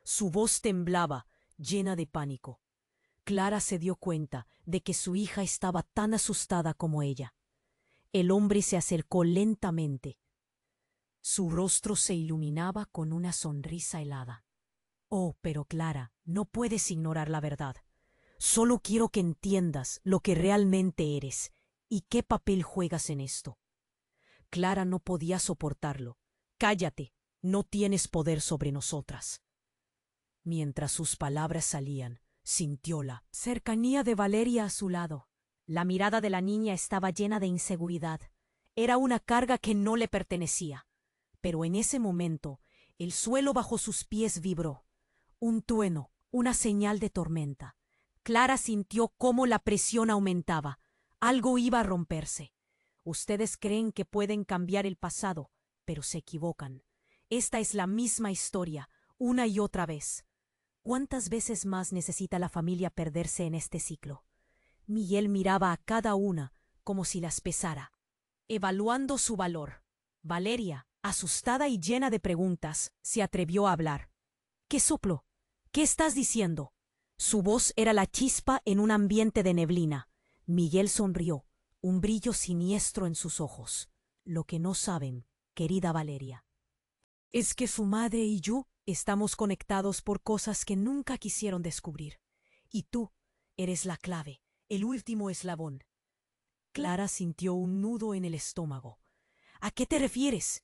Su voz temblaba, llena de pánico. Clara se dio cuenta de que su hija estaba tan asustada como ella. El hombre se acercó lentamente. Su rostro se iluminaba con una sonrisa helada. «Oh, pero Clara, no puedes ignorar la verdad. Solo quiero que entiendas lo que realmente eres y qué papel juegas en esto». Clara no podía soportarlo. «Cállate, no tienes poder sobre nosotras». Mientras sus palabras salían, sintió la cercanía de Valeria a su lado. La mirada de la niña estaba llena de inseguridad. Era una carga que no le pertenecía. Pero en ese momento, el suelo bajo sus pies vibró. Un trueno, una señal de tormenta. Clara sintió cómo la presión aumentaba. Algo iba a romperse. Ustedes creen que pueden cambiar el pasado, pero se equivocan. Esta es la misma historia, una y otra vez. ¿Cuántas veces más necesita la familia perderse en este ciclo? Miguel miraba a cada una como si las pesara, evaluando su valor. Valeria, asustada y llena de preguntas, se atrevió a hablar. «¿Qué soplo? ¿Qué estás diciendo?» Su voz era la chispa en un ambiente de neblina. Miguel sonrió, un brillo siniestro en sus ojos. «Lo que no saben, querida Valeria, es que su madre y yo estamos conectados por cosas que nunca quisieron descubrir. Y tú eres la clave, el último eslabón». Clara sintió un nudo en el estómago. «¿A qué te refieres?».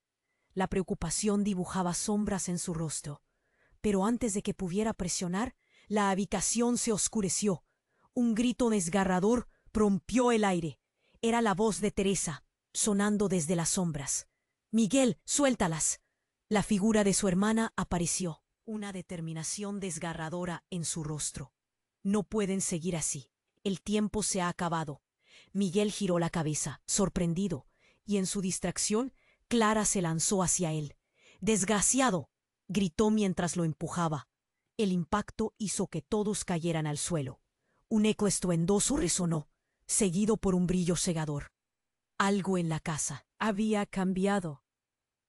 La preocupación dibujaba sombras en su rostro. Pero antes de que pudiera presionar, la habitación se oscureció. Un grito desgarrador rompió el aire. Era la voz de Teresa, sonando desde las sombras. «Miguel, suéltalas». La figura de su hermana apareció, una determinación desgarradora en su rostro. «No pueden seguir así. El tiempo se ha acabado». Miguel giró la cabeza, sorprendido, y en su distracción, Clara se lanzó hacia él. «¡Desgraciado!», gritó mientras lo empujaba. El impacto hizo que todos cayeran al suelo. Un eco estruendoso resonó. seguido por un brillo cegador. Algo en la casa había cambiado.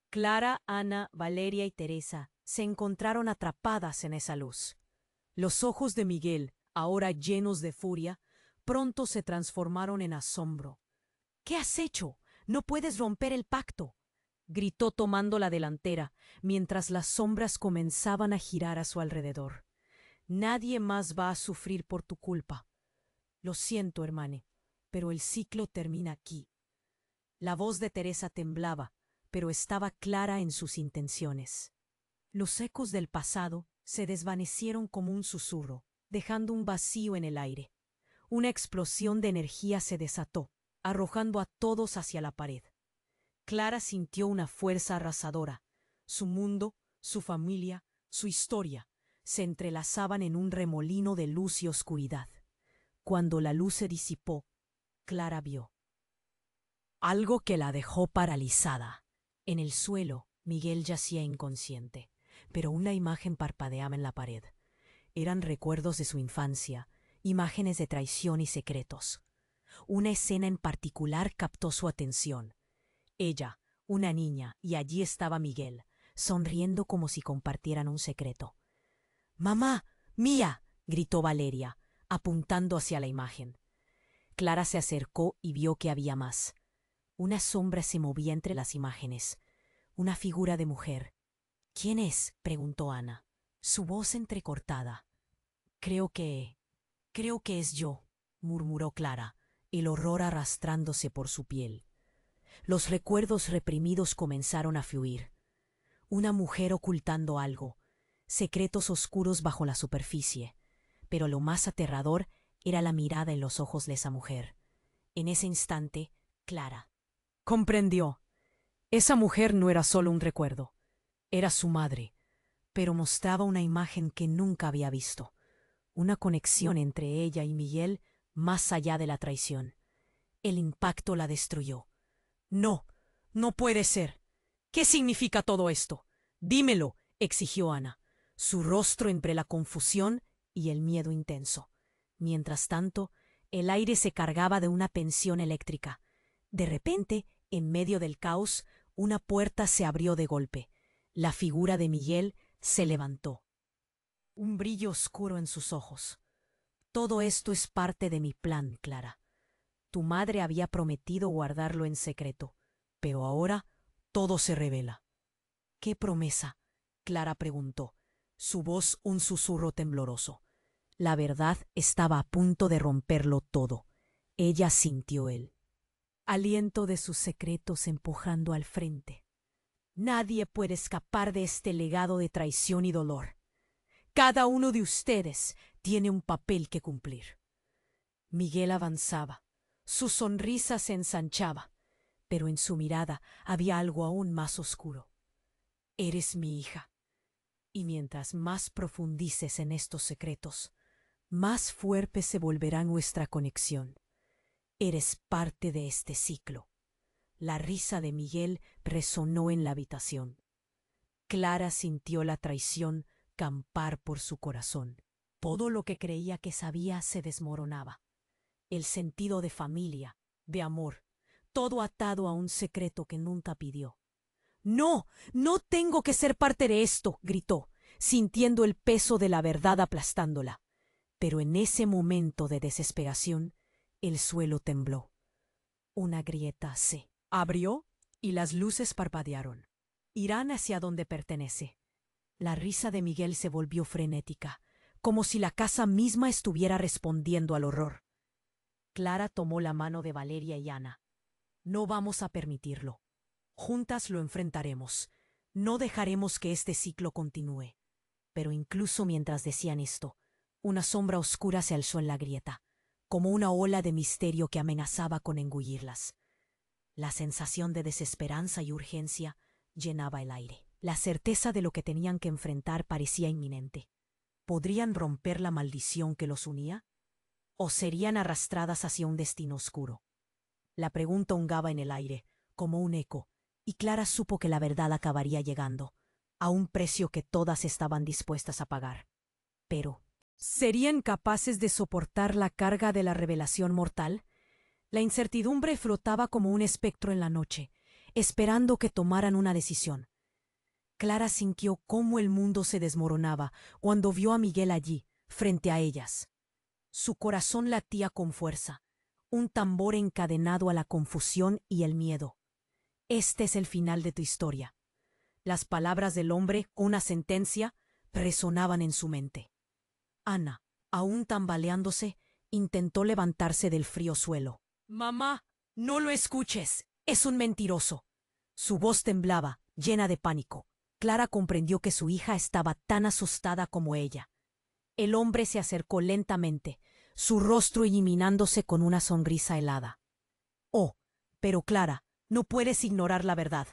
Clara, Ana, Valeria y Teresa se encontraron atrapadas en esa luz. Los ojos de Miguel, ahora llenos de furia, pronto se transformaron en asombro. ¿Qué has hecho? No puedes romper el pacto, gritó tomando la delantera, mientras las sombras comenzaban a girar a su alrededor. Nadie más va a sufrir por tu culpa. Lo siento, hermane, pero el ciclo termina aquí. La voz de Teresa temblaba, pero estaba clara en sus intenciones. Los ecos del pasado se desvanecieron como un susurro, dejando un vacío en el aire. Una explosión de energía se desató, arrojando a todos hacia la pared. Clara sintió una fuerza arrasadora. Su mundo, su familia, su historia se entrelazaban en un remolino de luz y oscuridad. Cuando la luz se disipó, Clara vio algo que la dejó paralizada. En el suelo, Miguel yacía inconsciente, pero una imagen parpadeaba en la pared. Eran recuerdos de su infancia, imágenes de traición y secretos. Una escena en particular captó su atención. Ella, una niña, y allí estaba Miguel, sonriendo como si compartieran un secreto. «¡Mamá! ¡Mía!», gritó Valeria, apuntando hacia la imagen. Clara se acercó y vio que había más. Una sombra se movía entre las imágenes. Una figura de mujer. «¿Quién es?», preguntó Ana. Su voz entrecortada. Creo que es yo», murmuró Clara, el horror arrastrándose por su piel. Los recuerdos reprimidos comenzaron a fluir. Una mujer ocultando algo, secretos oscuros bajo la superficie, pero lo más aterrador era la mirada en los ojos de esa mujer. En ese instante, Clara comprendió. Esa mujer no era solo un recuerdo, era su madre, pero mostraba una imagen que nunca había visto, una conexión entre ella y Miguel más allá de la traición. El impacto la destruyó. «No, no puede ser. ¿Qué significa todo esto? Dímelo», exigió Ana, su rostro entre la confusión y el miedo intenso. Mientras tanto, el aire se cargaba de una tensión eléctrica. De repente, en medio del caos, una puerta se abrió de golpe. La figura de Miguel se levantó. Un brillo oscuro en sus ojos. «Todo esto es parte de mi plan, Clara. Tu madre había prometido guardarlo en secreto, pero ahora todo se revela». «¿Qué promesa?», Clara preguntó, su voz un susurro tembloroso. La verdad estaba a punto de romperlo todo. Ella sintió el aliento de sus secretos empujando al frente. «Nadie puede escapar de este legado de traición y dolor. Cada uno de ustedes tiene un papel que cumplir». Miguel avanzaba. Su sonrisa se ensanchaba, pero en su mirada había algo aún más oscuro. «Eres mi hija, y mientras más profundices en estos secretos, más fuerte se volverá nuestra conexión. Eres parte de este ciclo». La risa de Miguel resonó en la habitación. Clara sintió la traición campar por su corazón. Todo lo que creía que sabía se desmoronaba. El sentido de familia, de amor, todo atado a un secreto que nunca pidió. «No, no tengo que ser parte de esto», gritó, sintiendo el peso de la verdad aplastándola. Pero en ese momento de desesperación, el suelo tembló. Una grieta se abrió y las luces parpadearon. «Irán hacia donde pertenece». La risa de Miguel se volvió frenética, como si la casa misma estuviera respondiendo al horror. Clara tomó la mano de Valeria y Ana. «No vamos a permitirlo. Juntas lo enfrentaremos. No dejaremos que este ciclo continúe». Pero incluso mientras decían esto, una sombra oscura se alzó en la grieta, como una ola de misterio que amenazaba con engullirlas. La sensación de desesperanza y urgencia llenaba el aire. La certeza de lo que tenían que enfrentar parecía inminente. ¿Podrían romper la maldición que los unía? ¿O serían arrastradas hacia un destino oscuro? La pregunta hungaba en el aire, como un eco, y Clara supo que la verdad acabaría llegando, a un precio que todas estaban dispuestas a pagar. Pero, ¿serían capaces de soportar la carga de la revelación mortal? La incertidumbre flotaba como un espectro en la noche, esperando que tomaran una decisión. Clara sintió cómo el mundo se desmoronaba cuando vio a Miguel allí, frente a ellas. Su corazón latía con fuerza, un tambor encadenado a la confusión y el miedo. Este es el final de tu historia. Las palabras del hombre, una sentencia, resonaban en su mente. Ana, aún tambaleándose, intentó levantarse del frío suelo. «Mamá, no lo escuches. Es un mentiroso». Su voz temblaba, llena de pánico. Clara comprendió que su hija estaba tan asustada como ella. El hombre se acercó lentamente, su rostro iluminándose con una sonrisa helada. «Oh, pero Clara, no puedes ignorar la verdad.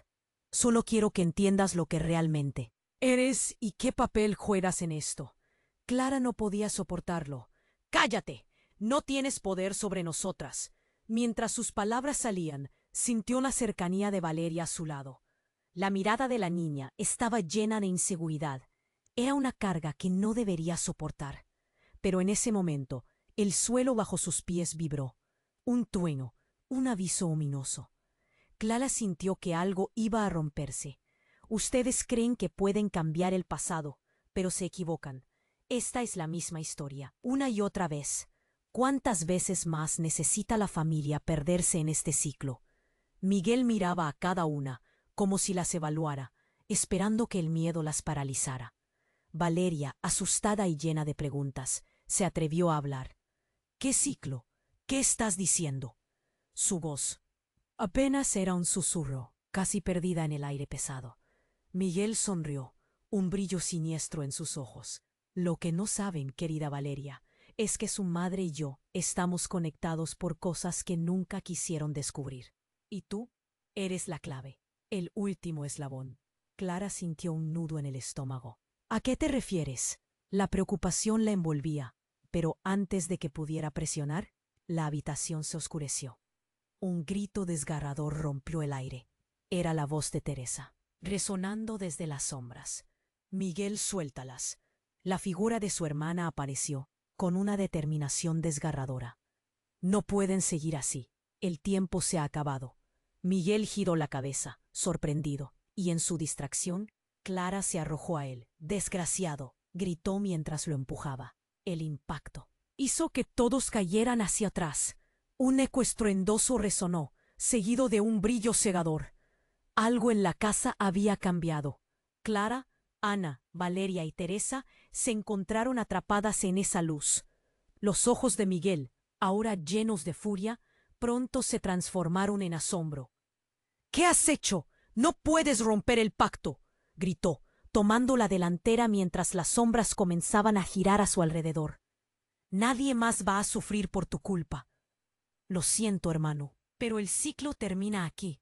Solo quiero que entiendas lo que realmente eres y qué papel juegas en esto». Clara no podía soportarlo. «¡Cállate! No tienes poder sobre nosotras». Mientras sus palabras salían, sintió la cercanía de Valeria a su lado. La mirada de la niña estaba llena de inseguridad. Era una carga que no debería soportar. Pero en ese momento, el suelo bajo sus pies vibró. Un trueno, un aviso ominoso. Clara sintió que algo iba a romperse. Ustedes creen que pueden cambiar el pasado, pero se equivocan. Esta es la misma historia, una y otra vez. ¿Cuántas veces más necesita la familia perderse en este ciclo? Miguel miraba a cada una, como si las evaluara, esperando que el miedo las paralizara. Valeria, asustada y llena de preguntas, se atrevió a hablar. «¿Qué ciclo? ¿Qué estás diciendo?» Su voz apenas era un susurro, casi perdida en el aire pesado. Miguel sonrió, un brillo siniestro en sus ojos. «Lo que no saben, querida Valeria, es que su madre y yo estamos conectados por cosas que nunca quisieron descubrir. Y tú eres la clave, el último eslabón». Clara sintió un nudo en el estómago. «¿A qué te refieres?» La preocupación la envolvía, pero antes de que pudiera presionar, la habitación se oscureció. Un grito desgarrador rompió el aire. Era la voz de Teresa, resonando desde las sombras. «Miguel, suéltalas». La figura de su hermana apareció, con una determinación desgarradora. «No pueden seguir así. El tiempo se ha acabado». Miguel giró la cabeza, sorprendido, y en su distracción, Clara se arrojó a él. «Desgraciado», gritó mientras lo empujaba. El impacto hizo que todos cayeran hacia atrás. Un eco estruendoso resonó, seguido de un brillo cegador. Algo en la casa había cambiado. Clara, Ana, Valeria y Teresa se encontraron atrapadas en esa luz. Los ojos de Miguel, ahora llenos de furia, pronto se transformaron en asombro. «¿Qué has hecho? No puedes romper el pacto», gritó, tomando la delantera mientras las sombras comenzaban a girar a su alrededor. «Nadie más va a sufrir por tu culpa». «Lo siento, hermano, pero el ciclo termina aquí».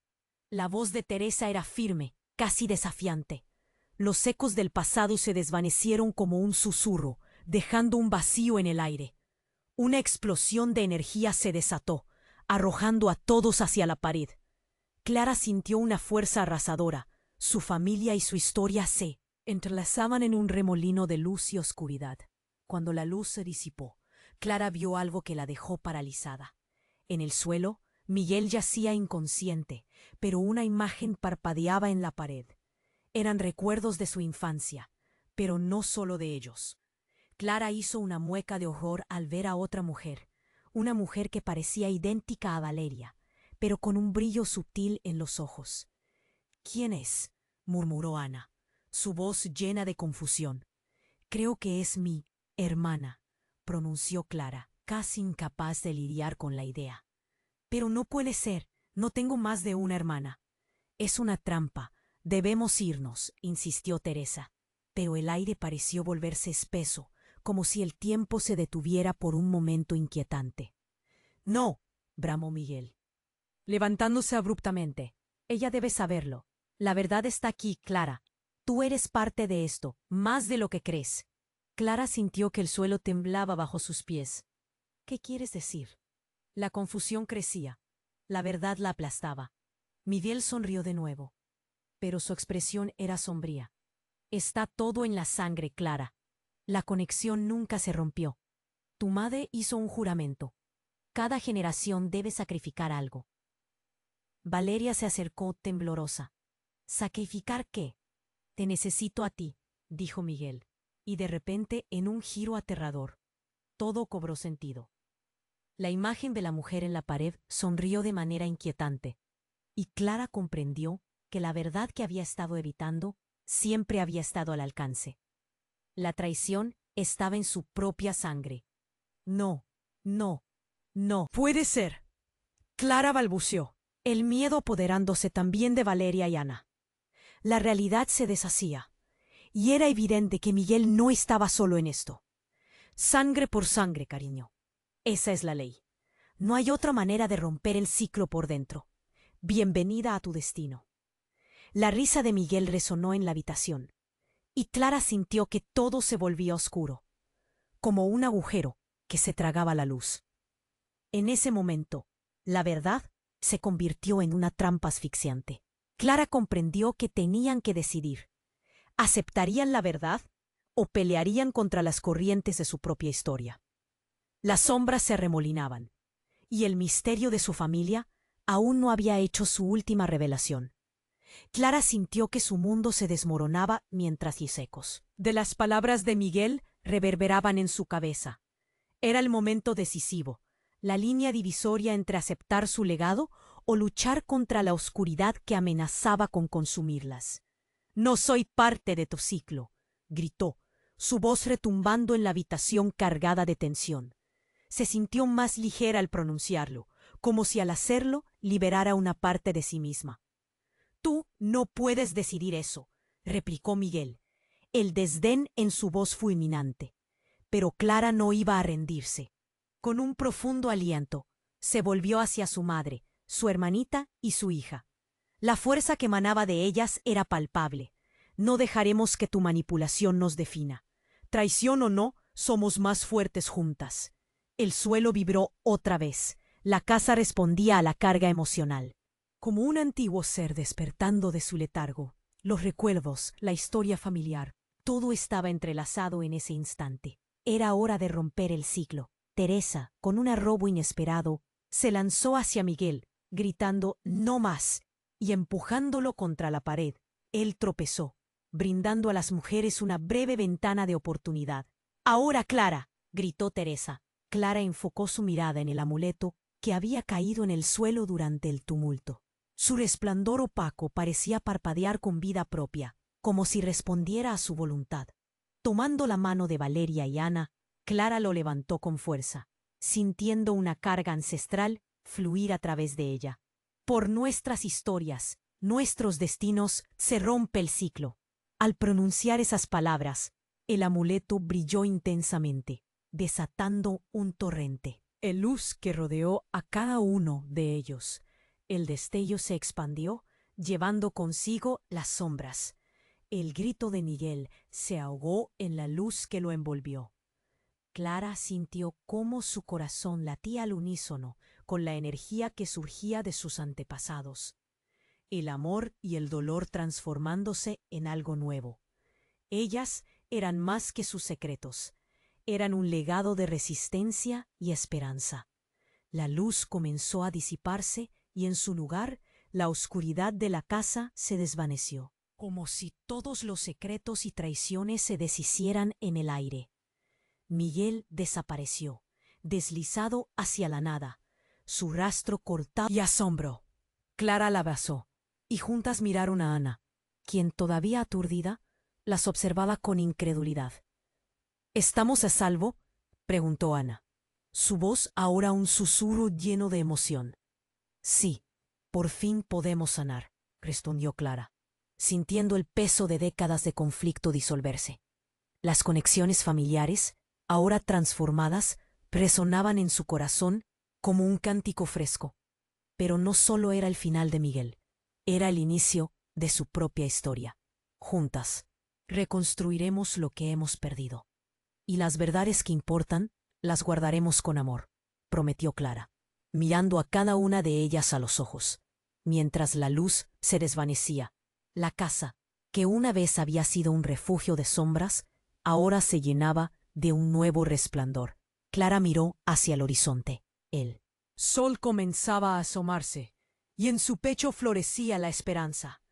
La voz de Teresa era firme, casi desafiante. Los ecos del pasado se desvanecieron como un susurro, dejando un vacío en el aire. Una explosión de energía se desató, arrojando a todos hacia la pared. Clara sintió una fuerza arrasadora. Su familia y su historia se entrelazaban en un remolino de luz y oscuridad. Cuando la luz se disipó, Clara vio algo que la dejó paralizada. En el suelo, Miguel yacía inconsciente, pero una imagen parpadeaba en la pared. Eran recuerdos de su infancia, pero no solo de ellos. Clara hizo una mueca de horror al ver a otra mujer, una mujer que parecía idéntica a Valeria, pero con un brillo sutil en los ojos. «¿Quién es?», murmuró Ana, su voz llena de confusión. «Creo que es mi hermana», pronunció Clara, casi incapaz de lidiar con la idea. «Pero no puede ser, no tengo más de una hermana». «Es una trampa, debemos irnos», insistió Teresa, pero el aire pareció volverse espeso, como si el tiempo se detuviera por un momento inquietante. «No», bramó Miguel, levantándose abruptamente. «Ella debe saberlo. La verdad está aquí, Clara. Tú eres parte de esto, más de lo que crees». Clara sintió que el suelo temblaba bajo sus pies. «¿Qué quieres decir?» La confusión crecía. La verdad la aplastaba. Miguel sonrió de nuevo, pero su expresión era sombría. «Está todo en la sangre, Clara. La conexión nunca se rompió. Tu madre hizo un juramento. Cada generación debe sacrificar algo. Valeria se acercó temblorosa. ¿Sacrificar qué? Te necesito a ti, dijo Miguel. Y de repente, en un giro aterrador, todo cobró sentido. La imagen de la mujer en la pared sonrió de manera inquietante, y Clara comprendió que la verdad que había estado evitando siempre había estado al alcance. La traición estaba en su propia sangre. No, no, no. Puede ser. Clara balbuceó, el miedo apoderándose también de Valeria y Ana. La realidad se deshacía, y era evidente que Miguel no estaba solo en esto. Sangre por sangre, cariño. Esa es la ley. No hay otra manera de romper el ciclo por dentro. Bienvenida a tu destino. La risa de Miguel resonó en la habitación, y Clara sintió que todo se volvía oscuro, como un agujero que se tragaba la luz. En ese momento, la verdad se convirtió en una trampa asfixiante. Clara comprendió que tenían que decidir. ¿Aceptarían la verdad o pelearían contra las corrientes de su propia historia? Las sombras se arremolinaban, y el misterio de su familia aún no había hecho su última revelación. Clara sintió que su mundo se desmoronaba mientras los ecos de las palabras de Miguel reverberaban en su cabeza. Era el momento decisivo, la línea divisoria entre aceptar su legado o luchar contra la oscuridad que amenazaba con consumirlas. «No soy parte de tu ciclo», gritó, su voz retumbando en la habitación cargada de tensión. Se sintió más ligera al pronunciarlo, como si al hacerlo liberara una parte de sí misma. «Tú no puedes decidir eso», replicó Miguel. El desdén en su voz fulminante. Pero Clara no iba a rendirse. Con un profundo aliento, se volvió hacia su madre, su hermanita y su hija. La fuerza que emanaba de ellas era palpable. «No dejaremos que tu manipulación nos defina. Traición o no, somos más fuertes juntas». El suelo vibró otra vez. La casa respondía a la carga emocional. Como un antiguo ser despertando de su letargo, los recuerdos, la historia familiar, todo estaba entrelazado en ese instante. Era hora de romper el ciclo. Teresa, con un arrobo inesperado, se lanzó hacia Miguel, gritando «¡No más!» y empujándolo contra la pared. Él tropezó, brindando a las mujeres una breve ventana de oportunidad. «¡Ahora, Clara!», gritó Teresa. Clara enfocó su mirada en el amuleto que había caído en el suelo durante el tumulto. Su resplandor opaco parecía parpadear con vida propia, como si respondiera a su voluntad. Tomando la mano de Valeria y Ana, Clara lo levantó con fuerza, sintiendo una carga ancestral fluir a través de ella. «Por nuestras historias, nuestros destinos, se rompe el ciclo». Al pronunciar esas palabras, el amuleto brilló intensamente, desatando un torrente. El luz que rodeó a cada uno de ellos. El destello se expandió, llevando consigo las sombras. El grito de Miguel se ahogó en la luz que lo envolvió. Clara sintió cómo su corazón latía al unísono con la energía que surgía de sus antepasados. El amor y el dolor transformándose en algo nuevo. Ellas eran más que sus secretos. Eran un legado de resistencia y esperanza. La luz comenzó a disiparse y en su lugar la oscuridad de la casa se desvaneció, como si todos los secretos y traiciones se deshicieran en el aire. Miguel desapareció, deslizado hacia la nada, su rastro cortado y asombro. Clara la abrazó, y juntas miraron a Ana, quien todavía aturdida, las observaba con incredulidad. «¿Estamos a salvo?», preguntó Ana, su voz ahora un susurro lleno de emoción. «Sí, por fin podemos sanar», respondió Clara, sintiendo el peso de décadas de conflicto disolverse. Las conexiones familiares, ahora transformadas, resonaban en su corazón como un cántico fresco. Pero no solo era el final de Miguel, era el inicio de su propia historia. «Juntas, reconstruiremos lo que hemos perdido. Y las verdades que importan, las guardaremos con amor», prometió Clara, mirando a cada una de ellas a los ojos. Mientras la luz se desvanecía, la casa, que una vez había sido un refugio de sombras, ahora se llenaba de un nuevo resplandor. Clara miró hacia el horizonte. El sol comenzaba a asomarse, y en su pecho florecía la esperanza.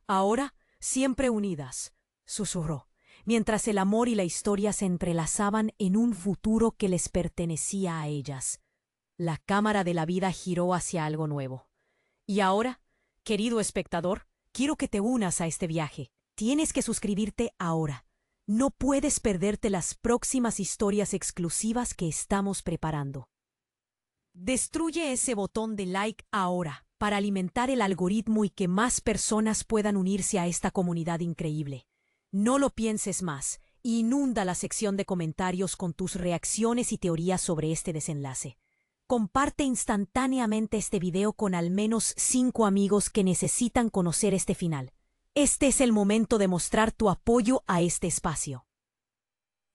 Ahora, siempre unidas, susurró, mientras el amor y la historia se entrelazaban en un futuro que les pertenecía a ellas. La cámara de la vida giró hacia algo nuevo. Y ahora, querido espectador, quiero que te unas a este viaje. Tienes que suscribirte ahora. No puedes perderte las próximas historias exclusivas que estamos preparando. Destruye ese botón de like ahora para alimentar el algoritmo y que más personas puedan unirse a esta comunidad increíble. No lo pienses más. Inunda la sección de comentarios con tus reacciones y teorías sobre este desenlace. Comparte instantáneamente este video con al menos 5 amigos que necesitan conocer este final. Este es el momento de mostrar tu apoyo a este espacio.